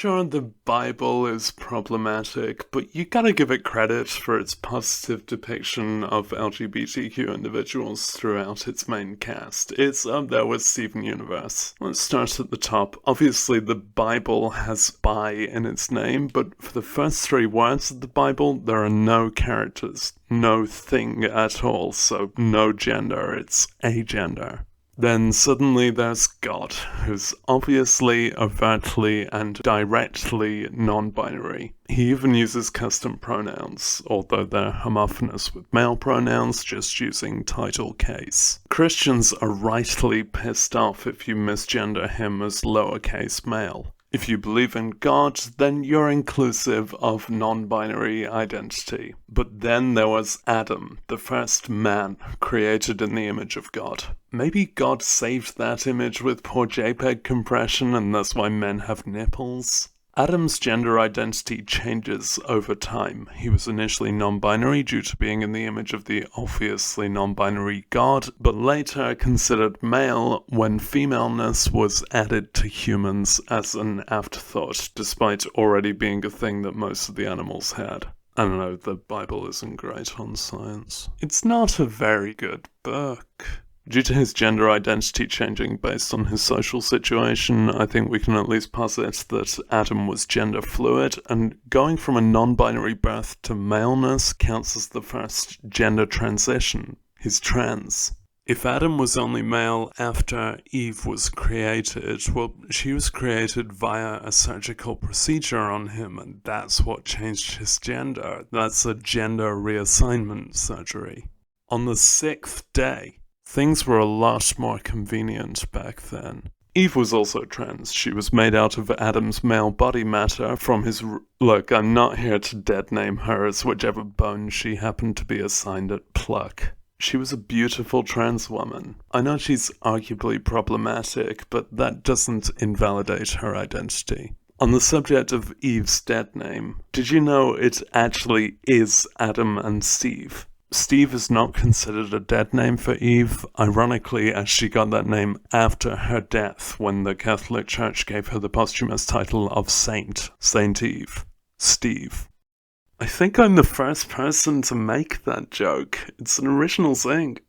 Sure, the Bible is problematic, but you gotta give it credit for its positive depiction of LGBTQ individuals throughout its main cast. It's up there with Steven Universe. Let's start at the top. Obviously, the Bible has bi in its name, but for the first 3 words of the Bible, there are no characters, no thing at all, so no gender, it's agender. Then suddenly there's God, who's obviously, overtly, and directly non-binary. He even uses custom pronouns, although they're homophonous with male pronouns, just using title case. Christians are rightly pissed off if you misgender him as lowercase male. If you believe in God, then you're inclusive of non-binary identity. But then there was Adam, the first man, created in the image of God. Maybe God saved that image with poor JPEG compression and that's why men have nipples? Adam's gender identity changes over time. He was initially non-binary due to being in the image of the obviously non-binary God, but later considered male when femaleness was added to humans as an afterthought, despite already being a thing that most of the animals had. I don't know, the Bible isn't great on science. It's not a very good book. Due to his gender identity changing based on his social situation, I think we can at least posit that Adam was gender fluid, and going from a non-binary birth to maleness counts as the first gender transition. He's trans. If Adam was only male after Eve was created, well, she was created via a surgical procedure on him, and that's what changed his gender. That's a gender reassignment surgery. On the 6th day, things were a lot more convenient back then. Eve was also trans. She was made out of Adam's male body matter from his... Look, I'm not here to dead name her as whichever bone she happened to be assigned at pluck. She was a beautiful trans woman. I know she's arguably problematic, but that doesn't invalidate her identity. On the subject of Eve's dead name, did you know it actually is Adam and Steve? Steve is not considered a dead name for Eve, ironically, as she got that name after her death when the Catholic Church gave her the posthumous title of Saint Eve. Steve. I think I'm the first person to make that joke. It's an original thing.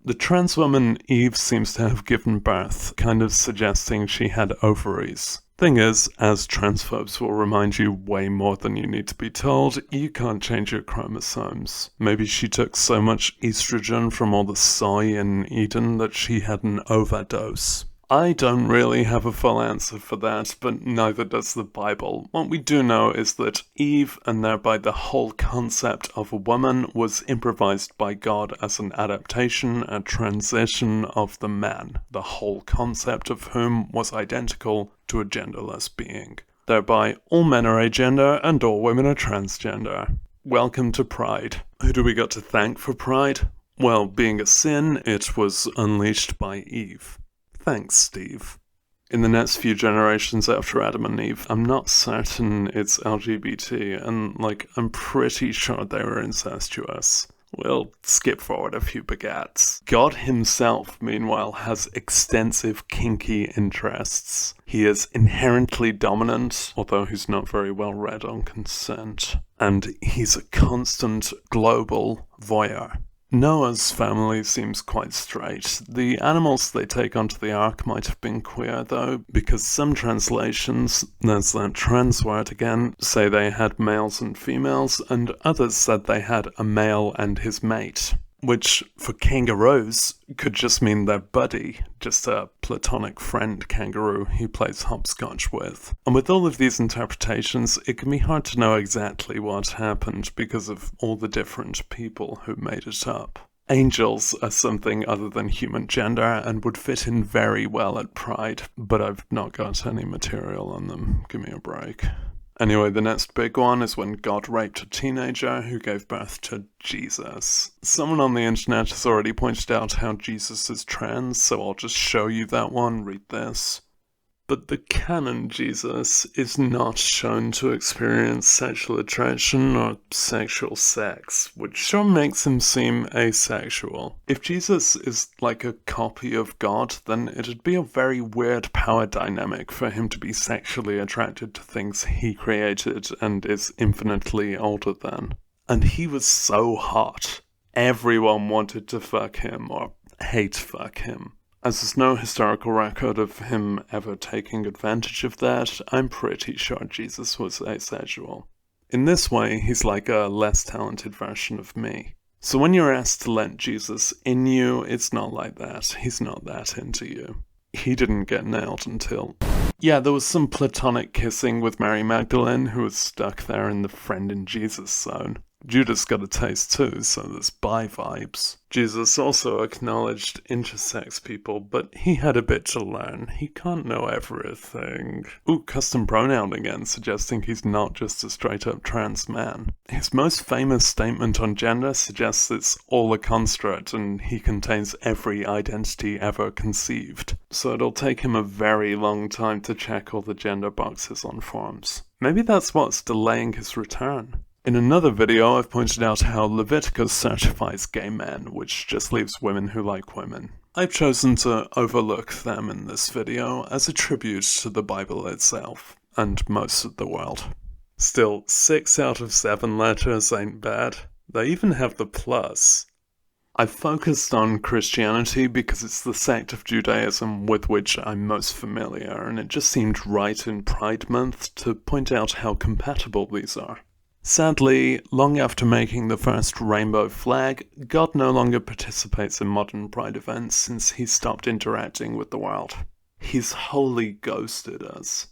The trans woman Eve seems to have given birth, kind of suggesting she had ovaries. Thing is, as transphobes will remind you way more than you need to be told, you can't change your chromosomes. Maybe she took so much estrogen from all the soy in Eden that she had an overdose. I don't really have a full answer for that, but neither does the Bible. What we do know is that Eve, and thereby the whole concept of a woman, was improvised by God as an adaptation, a transition of the man, the whole concept of whom was identical to a genderless being. Thereby, all men are agender and all women are transgender. Welcome to Pride. Who do we got to thank for Pride? Well, being a sin, it was unleashed by Eve. Thanks, Steve. In the next few generations after Adam and Eve, I'm not certain it's LGBT, and, I'm pretty sure they were incestuous. We'll skip forward a few begats. God himself, meanwhile, has extensive kinky interests. He is inherently dominant, although he's not very well read on consent. And he's a constant global voyeur. Noah's family seems quite straight. The animals they take onto the ark might have been queer, though, because some translations, there's that trans word again, say they had males and females, and others said they had a male and his mate. Which, for kangaroos, could just mean their buddy, just a platonic friend kangaroo he plays hopscotch with. And with all of these interpretations, it can be hard to know exactly what happened because of all the different people who made it up. Angels are something other than human gender and would fit in very well at Pride, but I've not got any material on them. Give me a break. Anyway, the next big one is when God raped a teenager who gave birth to Jesus. Someone on the internet has already pointed out how Jesus is trans, so I'll just show you that one. Read this. But the canon Jesus is not shown to experience sexual attraction or sexual sex, which sure makes him seem asexual. If Jesus is like a copy of God, then it'd be a very weird power dynamic for him to be sexually attracted to things he created and is infinitely older than. And he was so hot. Everyone wanted to fuck him or hate fuck him. As there's no historical record of him ever taking advantage of that, I'm pretty sure Jesus was asexual. In this way, he's like a less talented version of me. So when you're asked to let Jesus in you, it's not like that. He's not that into you. He didn't get nailed until... Yeah, there was some platonic kissing with Mary Magdalene, who was stuck there in the friend in Jesus zone. Judas got a taste too, so there's bi vibes. Jesus also acknowledged intersex people, but he had a bit to learn. He can't know everything. Ooh, custom pronoun again, suggesting he's not just a straight-up trans man. His most famous statement on gender suggests it's all a construct and he contains every identity ever conceived. So it'll take him a very long time to check all the gender boxes on forms. Maybe that's what's delaying his return. In another video, I've pointed out how Leviticus certifies gay men, which just leaves women who like women. I've chosen to overlook them in this video as a tribute to the Bible itself, and most of the world. Still, 6 out of 7 letters ain't bad. They even have the plus. I've focused on Christianity because it's the sect of Judaism with which I'm most familiar, and it just seemed right in Pride Month to point out how compatible these are. Sadly, long after making the first rainbow flag, God no longer participates in modern Pride events since he stopped interacting with the world. He's wholly ghosted us.